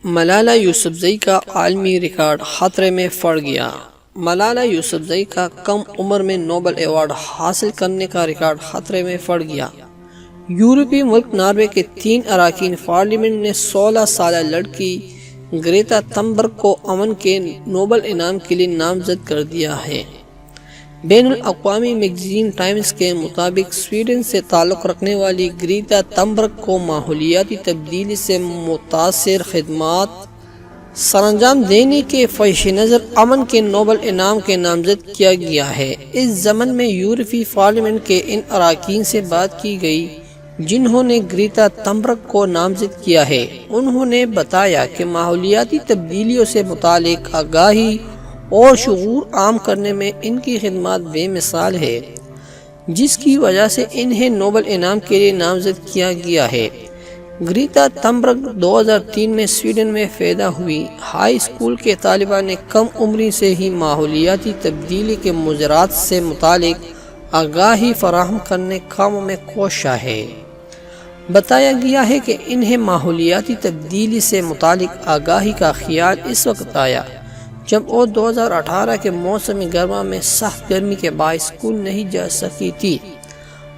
ملالہ یوسفزئی کا عالمی ریکارڈ خطرے میں پڑ گیا۔ ملالہ یوسفزئی کا کم عمر میں نوبل ایوارڈ حاصل کرنے کا ریکارڈ خطرے میں پڑ گیا۔ یورپی ملک ناروے کے 3 اراکین پارلیمنٹ نے 16 سالہ لڑکی گریتا تھنبرگ کو امن کے نوبل انعام کے لیے نامزد کر دیا ہے۔ بین الاقوامی میگزین ٹائمز کے مطابق سویڈن سے تعلق رکھنے والی گریتا تھنبرگ کو ماحولیاتی تبدیلی سے متاثر خدمات سر انجام دینے کے پیش نظر امن کے نوبل انعام کے نامزد کیا گیا ہے۔ اس ضمن میں یورپی پارلیمنٹ کے ان اراکین سے بات کی گئی جنہوں نے گریتا تھنبرگ کو نامزد کیا ہے۔ انہوں نے بتایا کہ ماحولیاتی تبدیلیوں سے متعلق آگاہی اور شعور عام کرنے میں ان کی خدمات بے مثال ہے، جس کی وجہ سے انہیں نوبل انعام کے لیے نامزد کیا گیا ہے۔ گریتا تھنبرگ 2003 میں سویڈن میں پیدا ہوئی۔ ہائی اسکول کے طالبہ نے کم عمری سے ہی ماحولیاتی تبدیلی کے مضرات سے متعلق آگاہی فراہم کرنے کاموں میں کوشاں ہے۔ بتایا گیا ہے کہ انہیں ماحولیاتی تبدیلی سے متعلق آگاہی کا خیال اس وقت آیا جب وہ 2018 کے موسم گرما میں سخت گرمی کے باعث اسکول نہیں جا سکی تھی۔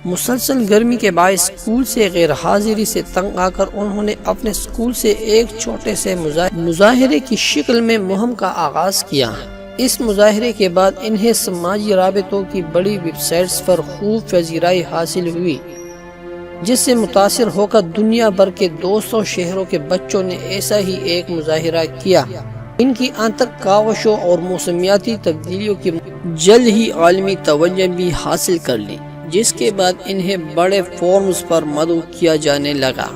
مسلسل گرمی کے باعث اسکول سے غیر حاضری سے تنگ آ کر انہوں نے اپنے اسکول سے ایک چھوٹے سے مظاہرے کی شکل میں مہم کا آغاز کیا۔ اس مظاہرے کے بعد انہیں سماجی رابطوں کی بڑی ویب سائٹس پر خوب پذیرائی حاصل ہوئی، جس سے متاثر ہو کر دنیا بھر کے 200 شہروں کے بچوں نے ایسا ہی ایک مظاہرہ کیا۔ ان کی انتر کاوشوں اور موسمیاتی تبدیلیوں کی جلد ہی عالمی توجہ بھی حاصل کر لی، جس کے بعد انہیں بڑے فورمز پر مدعو کیا جانے لگا۔